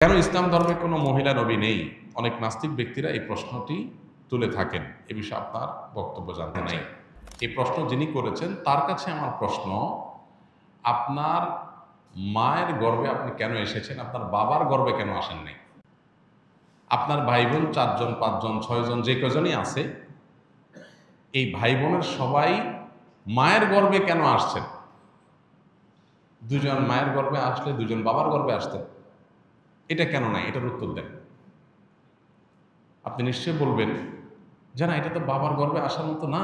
কেন ইসলাম ধর্মে কোনো মহিলা নবী নেই? অনেক নাস্তিক ব্যক্তিরা এই প্রশ্নটি তুলে থাকেন। এ বিষয়ে আপনার বক্তব্য জানতে চাই। এই প্রশ্ন যিনি করেছেন তার কাছে আমার প্রশ্ন, আপনার মায়ের গর্ভে আপনি কেন এসেছেন? আপনার বাবার গর্ভে কেন আসেন নাই? আপনার ভাই বোন 4 জন, 5 জন, 6 জন, যে কজনই আছে, এই ভাই বোনের সবাই মায়ের গর্ভে কেন আসছেন? 2 জন মায়ের গর্ভে আসলে 2 জন বাবার গর্ভে আসতেন। এটা কেন নাই? এটার উত্তর দেন। আপনি নিশ্চয়ই বলবেন যে না, এটা তো বাবার গর্ভে আসার মতো না,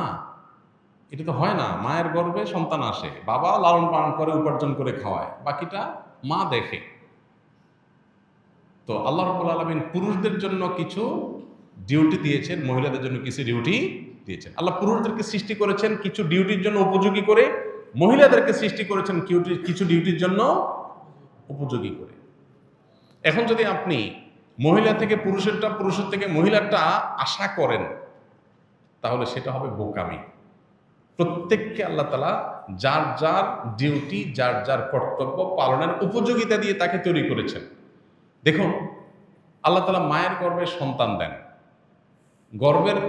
এটা তো হয় না। মায়ের গর্ভে সন্তান আসে, বাবা লালন পালন করে, উপার্জন করে খাওয়ায়, বাকিটা মা দেখে। তো আল্লাহ রাব্বুল আলামিন পুরুষদের জন্য কিছু ডিউটি দিয়েছেন, মহিলাদের জন্য কিছু ডিউটি দিয়েছেন। আল্লাহ পুরুষদেরকে সৃষ্টি করেছেন কিছু ডিউটির জন্য উপযোগী করে, মহিলাদেরকে সৃষ্টি করেছেন কিছু ডিউটির জন্য উপযোগী করে। এখন যদি আপনি মহিলা থেকে পুরুষেরটা, পুরুষের থেকে মহিলারটা আশা করেন, তাহলে সেটা হবে বোকামি। প্রত্যেককে আল্লাহ তাআলা যার যার ডিউটি, যার যার কর্তব্য পালনের উপযোগিতা দিয়ে তাকে তৈরি করেছেন। দেখুন, আল্লাহ তাআলা মায়ের গর্ভে সন্তান দেন। গর্ভের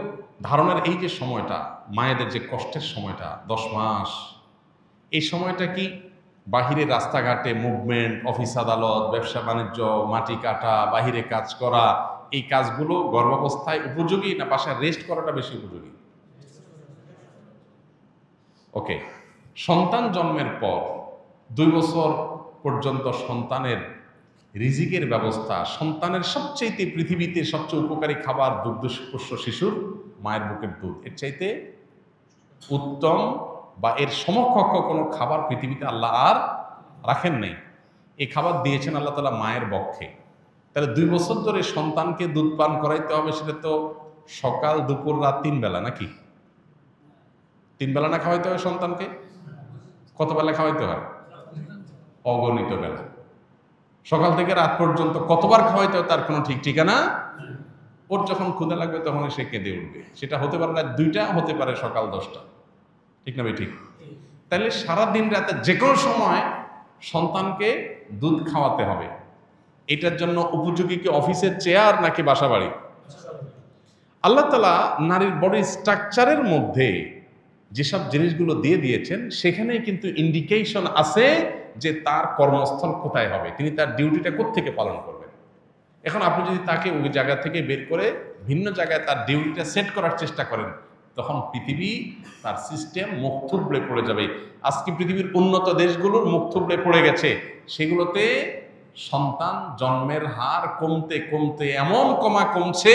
ধারণের এই যে সময়টা, মায়েদের যে কষ্টের সময়টা 10 মাস, এই সময়টা কি বাহিরে রাস্তাঘাটে মুভমেন্ট, অফিস আদালত, ব্যবসা বাণিজ্য, মাটি কাটা, বাহিরে কাজ করা, এই কাজগুলো গর্ভাবস্থায় উপযোগী, না বাসায় রেস্ট করাটা বেশি উপযোগী? ওকে, সন্তান জন্মের পর 2 বছর পর্যন্ত সন্তানের রিজিকের ব্যবস্থা, সন্তানের সবচাইতে পৃথিবীতে সবচেয়ে উপকারী খাবার দুগ্ধপোষ্য শিশুর মায়ের বুকের দুধ। এর চাইতে উত্তম বা এর সমকক্ষ কোনো খাবার পৃথিবীতে আল্লাহ আর রাখেন নাই। এই খাবার দিয়েছেন আল্লাহ তাআলা মায়ের বক্ষে। তাহলে 2 বছর ধরে সন্তানকে দুধ পান করাইতে হবে, সেটা তো সকাল, দুপুর, রাত 3 বেলা, নাকি? 3 বেলা না খাওয়াইতে হবে সন্তানকে? কত বেলা খাওয়াইতে হয়? অগণিত বেলা। সকাল থেকে রাত পর্যন্ত কতবার খাওয়াইতে হয় তার কোনো ঠিক ঠিকানা। ওর যখন ক্ষুধা লাগবে তখন সে কেঁদে উঠবে। সেটা হতে পারে রাত 2টা, হতে পারে সকাল 10টা। ঠিক না ভাই? ঠিক। তাহলে সারাদিন রাতে যে কোনো সময় সন্তানকে দুধ খাওয়াতে হবে। এটার জন্য উপযোগী কি অফিসের চেয়ার নাকি বাসা বাড়ি? আল্লাহ তাআলা নারীর বডি স্ট্রাকচারের মধ্যে যেসব জিনিসগুলো দিয়ে দিয়েছেন, সেখানেই কিন্তু ইন্ডিকেশন আছে যে তার কর্মস্থল কোথায় হবে, তিনি তার ডিউটিটা কোত্থেকে পালন করবেন। এখন আপনি যদি তাকে ওই জায়গা থেকে বের করে ভিন্ন জায়গায় তার ডিউটিটা সেট করার চেষ্টা করেন, তখন পৃথিবী, তার সিস্টেম মুখ থুবড়ে পড়ে যাবে। আজকে পৃথিবীর উন্নত দেশগুলোর মুখ থুবড়ে পড়ে গেছে। সেগুলোতে সন্তান জন্মের হার কমতে কমতে এমন কমছে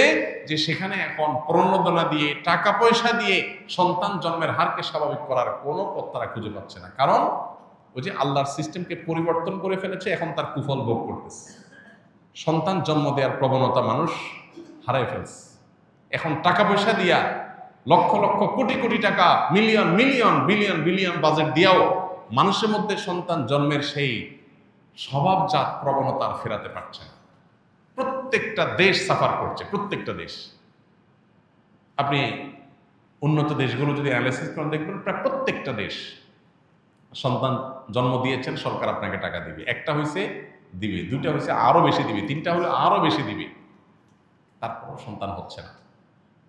যে সেখানে এখন প্রণোদনা দিয়ে, টাকা পয়সা দিয়ে সন্তান জন্মের হারকে স্বাভাবিক করার কোনো পথ তারা খুঁজে পাচ্ছে না। কারণ ওই যে আল্লাহর সিস্টেমকে পরিবর্তন করে ফেলেছে, এখন তার কুফল ভোগ করতেছে। সন্তান জন্ম দেওয়ার প্রবণতা মানুষ হারাই ফেলছে। এখন টাকা পয়সা দিয়া, লক্ষ লক্ষ কোটি কোটি টাকা, million million billion billion budget দিয়াও মানুষের মধ্যে সন্তান জন্মের সেই স্বভাবজাত প্রবণতা আর ফেরাতে পারছে না। প্রত্যেকটা দেশ সাফার করছে, প্রত্যেকটা দেশ। আপনি উন্নত দেশগুলো যদি অ্যানালাইসিস করেন, দেখবেন প্রায় প্রত্যেকটা দেশ সন্তান জন্ম দিয়েছেন, সরকার আপনাকে টাকা দিবে। একটা হয়েছে দিবে, 2টা হয়েছে আরো বেশি দিবে, 3টা হলে আরো বেশি দিবে, তারপর সন্তান হচ্ছে না।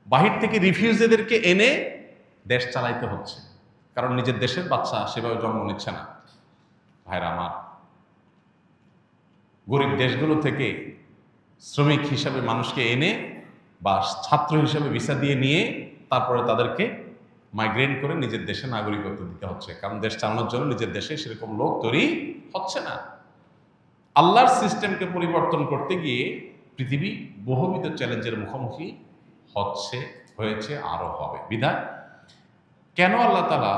বাহির থেকে রিফিউজিদেরকে এনে দেশ চালাইতে হচ্ছে, কারণ নিজের দেশের বাচ্চা সেভাবে জন্ম নিচ্ছে না। ভাইরা আমার, গরিব দেশগুলো থেকে শ্রমিক হিসাবে মানুষকে এনে বা ছাত্র হিসাবে ভিসা দিয়ে নিয়ে তারপরে তাদেরকে মাইগ্রেট করে নিজের দেশে নাগরিকত্ব দিতে হচ্ছে, কারণ দেশ চালানোর জন্য নিজের দেশে সেরকম লোক তৈরি হচ্ছে না। আল্লাহর সিস্টেমকে পরিবর্তন করতে গিয়ে পৃথিবী বহুবিধ চ্যালেঞ্জের মুখোমুখি হয়েছে, আরো হবে। বিধায় কেন আল্লাহ তাআলা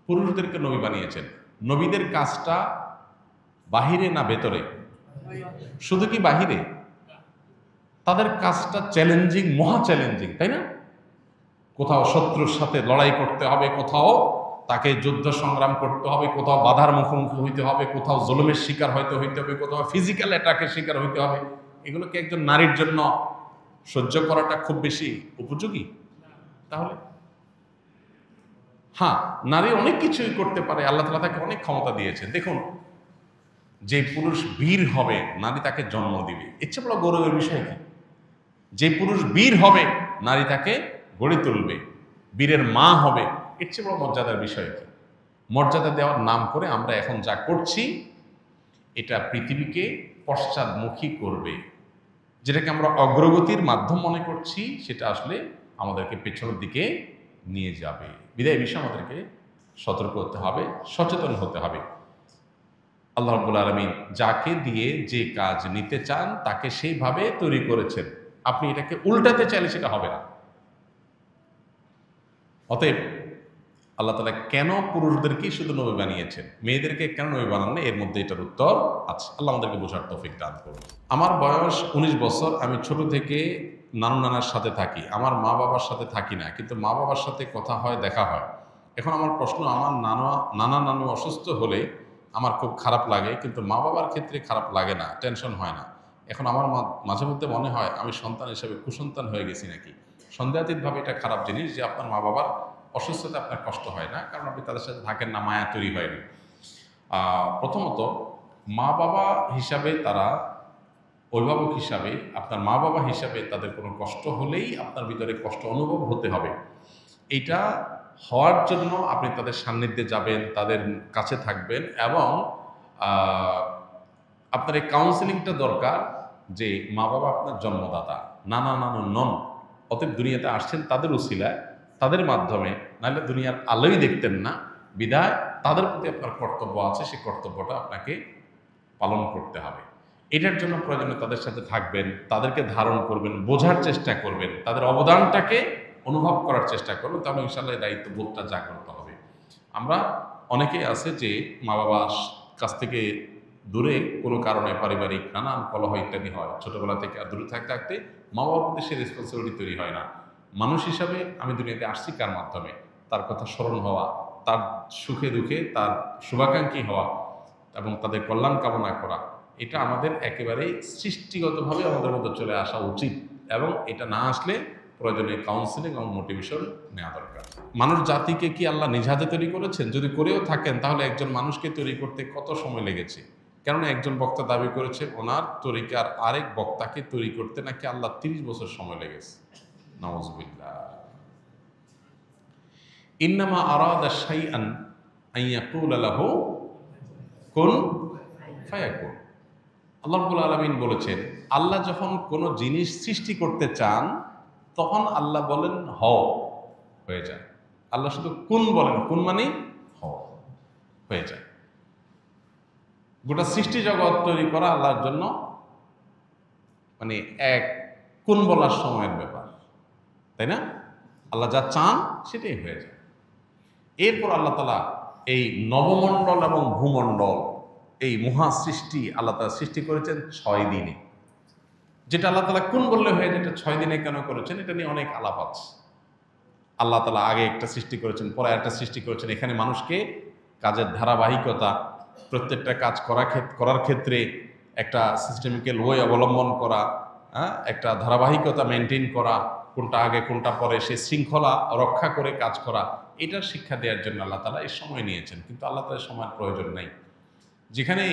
পুরুষদেরকে নবী বানিয়েছেন? নবীদের কাজটা বাহিরে না ভেতরে? শুধু কি বাহিরে? তাদের কাজটা চ্যালেঞ্জিং, মহা চ্যালেঞ্জিং, তাই না? কোথাও শত্রুর সাথে লড়াই করতে হবে, কোথাও তাকে যুদ্ধ সংগ্রাম করতে হবে, কোথাও বাধার মুখোমুখি হইতে হবে, কোথাও জুলুমের শিকার হইতে হবে, কোথাও ফিজিক্যাল অ্যাটাকের শিকার হইতে হবে। এগুলো কি একজন নারীর জন্য সহ্য করাটা খুব বেশি উপযোগী? তাহলে হ্যাঁ, নারী অনেক কিছুই করতে পারে, আল্লাহ তাআলা তাকে অনেক ক্ষমতা দিয়েছেন। দেখুন, যে পুরুষ বীর হবে নারী তাকে জন্ম দিবে, এর চেয়ে বড় গৌরবের বিষয় কি? যে পুরুষ বীর হবে নারী তাকে গড়ে তুলবে, বীরের মা হবে, এর চেয়ে বড় মর্যাদার বিষয় কি? মর্যাদা দেওয়ার নাম করে আমরা এখন যা করছি এটা পৃথিবীকে পশ্চাদমুখী করবে। যেটাকে আমরা অগ্রগতির মাধ্যম মনে করছি সেটা আসলে আমাদেরকে পেছনের দিকে নিয়ে যাবে। বিদায় বিষয়ে আমাদেরকে সতর্ক হতে হবে, সচেতন হতে হবে। আল্লাহ রাব্বুল আলামিন যাকে দিয়ে যে কাজ নিতে চান তাকে সেইভাবে তৈরি করেছেন। আপনি এটাকে উল্টাতে চাইলে সেটা হবে না। অতএব আল্লাহ তাআলা কেন পুরুষদেরকেই শুধু নবী বানিয়েছেন, মেয়েদেরকে কেন নবী বানান না, এর মধ্যে এটার উত্তর আছে। আল্লাহ আমাদেরকে বোঝার তৌফিক দান করুন। আমার বয়স 19 বছর। আমি ছোট থেকে নানু নানার সাথে থাকি, আমার মা বাবার সাথে থাকি না, কিন্তু মা বাবার সাথে কথা হয়, দেখা হয়। এখন আমার প্রশ্ন, আমার নানা নানু অসুস্থ হলে আমার খুব খারাপ লাগে, কিন্তু মা বাবার ক্ষেত্রে খারাপ লাগে না, টেনশন হয় না। এখন আমার মাঝে মধ্যে মনে হয় আমি সন্তান হিসেবে কুসন্তান হয়ে গেছি নাকি। সন্দেহাতীতভাবে এটা খারাপ জিনিস যে আপনার মা বাবার অসুস্থতা আপনার কষ্ট হয় না, কারণ আপনি তাদের সাথে থাকেন না, মায়া তৈরি হয়নি। প্রথমত, মা বাবা হিসাবে তারা, অভিভাবক হিসাবে আপনার মা বাবা হিসাবে তাদের কোনো কষ্ট হলেই আপনার ভিতরে কষ্ট অনুভব হতে হবে। এইটা হওয়ার জন্য আপনি তাদের সান্নিধ্যে যাবেন, তাদের কাছে থাকবেন, এবং আপনার এই কাউন্সেলিংটা দরকার যে মা বাবা আপনার জন্মদাতা, নানা নানু নন, অতএব দুনিয়াতে আসছেন তাদের উসিলায়, তাদের মাধ্যমে, নাহলে দুনিয়ার আলোই দেখতেন না। বিধায় তাদের প্রতি আপনার কর্তব্য আছে, সেই কর্তব্যটা আপনাকে পালন করতে হবে। এটার জন্য প্রয়োজনে তাদের সাথে থাকবেন, তাদেরকে ধারণ করবেন, বোঝার চেষ্টা করবেন, তাদের অবদানটাকে অনুভব করার চেষ্টা করবেন, তাহলে ইনশাআল্লাহ এই দায়িত্ববোধটা জাগ্রত হবে। আমরা অনেকেই আছে যে মা বাবার কাছ থেকে দূরে কোনো কারণে পারিবারিক নানান কলহ ইত্যাদি হয়, ছোটবেলা থেকে আর দূরে থাকতে থাকতে মা বাবার প্রতি সে রেসপন্সিবিলিটি তৈরি হয় না। মানুষ হিসাবে আমি দুনিয়াতে আসছি কার মাধ্যমে? তার কথা স্মরণ হওয়া, তার সুখে দুঃখে তার শুভাকাঙ্ক্ষী হওয়া এবং তাদের কল্যাণ কামনা করা, এটা আমাদের একেবারেই সৃষ্টিগতভাবে আমাদের মধ্যে চলে আসা উচিত। এবং এটা না আসলে প্রয়োজনে কাউন্সিলিং এবং মোটিভেশন নেওয়া দরকার। মানুষ জাতিকে কি আল্লাহ নিজ হাতে তৈরি করেছেন? যদি করেও থাকেন তাহলে একজন মানুষকে তৈরি করতে কত সময় লেগেছে? কেননা একজন বক্তা দাবি করেছে ওনার তরিকার আরেক বক্তাকে তৈরি করতে নাকি আল্লাহ 30 বছর সময় লেগেছে। নাউযুবিল্লাহ। ইন্নামা আরাদা শাইআন আন ইয়াকুলা লাহু কুন ফায়াকুন। আল্লাহ রাব্বুল আলামিন বলেছেন, আল্লাহ যখন কোনো জিনিস সৃষ্টি করতে চান তখন আল্লাহ বলেন হও, হয়ে যায়। আল্লাহ শুধু কুন বলেন, কুন মানে হও, হয়ে যায়। গোটা সৃষ্টি জগৎ তৈরি করা আল্লাহর জন্য মানে এক কুন বলার সময়ের ব্যাপার, তাই না? আল্লাহ যা চান সেটাই হয়ে যায়। এরপর আল্লাহ তাআলা এই নবমণ্ডল এবং ভূমণ্ডল, এই মহা সৃষ্টি আল্লাহ তাআলা সৃষ্টি করেছেন 6 দিনে। যেটা আল্লাহ তাআলা কোন বললে হয়ে যেটা 6 দিনে কেন করেছেন এটা নিয়ে অনেক আলাপ আছে। আল্লাহ তাআলা আগে একটা সৃষ্টি করেছেন, পরে একটা সৃষ্টি করেছেন। এখানে মানুষকে কাজের ধারাবাহিকতা, প্রত্যেকটা কাজ করার ক্ষেত্রে একটা সিস্টেমিক্যাল ওয়ে অবলম্বন করা, একটা ধারাবাহিকতা মেনটেন করা, কোনটা আগে কোনটা পরে, সে শৃঙ্খলা রক্ষা করে কাজ করা, এটার শিক্ষা দেওয়ার জন্য আল্লাহ তাআলা এই সময় নিয়েছেন। কিন্তু আল্লাহ তাআলার সময়ের প্রয়োজন নাই। যেখানে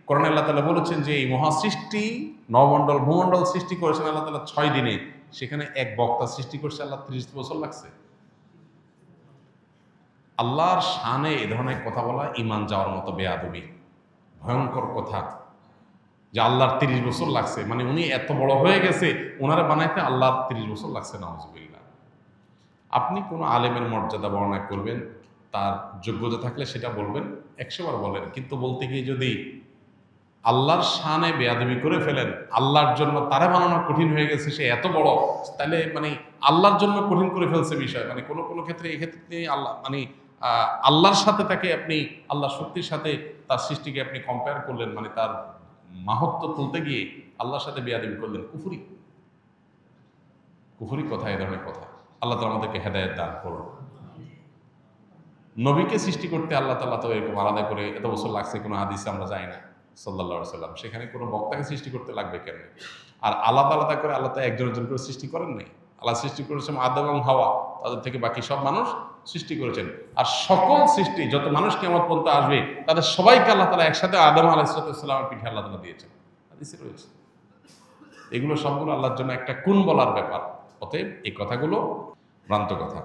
কোরআনে আল্লাহ তাআলা বলেছেন যে এই মহাসৃষ্টি নবমণ্ডল ভূমণ্ডল সৃষ্টি করেছেন আল্লাহ তাআলা 6 দিনে, সেখানে এক বক্তা সৃষ্টি করছে আল্লাহ 30 বছর লাগছে। আল্লাহর শানে এ ধরনের কথা বলা ঈমান যাওয়ার মতো বেয়াদবি, ভয়ঙ্কর কথা। যে আল্লাহর 30 বছর লাগছে, মানে উনি এত বড় হয়ে গেছে, ওনারা বানাইতে আল্লাহর 30 বছর লাগছে। নাউযুবিল্লাহ। আপনি কোনো আলেমের মর্যাদা বর্ণনা করবেন, তার যোগ্যতা থাকলে সেটা বলবেন, 100 বার বলেন, কিন্তু বলতে গিয়ে যদি আল্লাহর শানে বেয়াদবি করে ফেলেন, আল্লাহর জন্য তারা বানানো কঠিন হয়ে গেছে, সে এত বড়, তাহলে মানে আল্লাহর জন্য কঠিন করে ফেলছে বিষয়। মানে কোনো কোনো ক্ষেত্রে এক্ষেত্রে আল্লাহ মানে আল্লাহর সাথে তাকে আপনি, আল্লাহ শক্তির সাথে তার সৃষ্টিকে আপনি কম্পেয়ার করলেন, মানে তার মাহাত্ম্য তুলতে গিয়ে আল্লাহর সাথে বেয়াদবি করলেন। কুফরি, কুফরি কথা, এ ধরনের কথা। আল্লাহ তাআলা আমাদেরকে হেদায়েত দান করুন। নবীকে সৃষ্টি করতে আল্লাহ তাআলা তো এরকম আলাদা করে এত বছর লাগছে কোনো হাদিসে আমরা যাই না সাল্লাল্লাহু আলাইহি সাল্লাম। সেখানে কোনো বক্তাকে সৃষ্টি করতে লাগবে কেন? আর আলাদা আলাদা করে আল্লাহ তাআলা একজন একজন করে সৃষ্টি করেন নাই। আল্লাহ সৃষ্টি করেছেন আদম এবং হাওয়া, তাদের থেকে বাকি সব মানুষ সৃষ্টি করেছেন। আর সকল সৃষ্টি যত মানুষ কিয়ামত পর্যন্ত আসবে তাদের সবাইকে আল্লাহ তাআলা একসাথে আদম আলাইহিস সালামের পিঠে আল্লাহ তাআলা দিয়েছেন, হাদিসে রয়েছে। এগুলো সবগুলো আল্লাহর জন্য একটা কুন বলার ব্যাপার। অতএব এই কথাগুলো ভ্রান্ত কথা।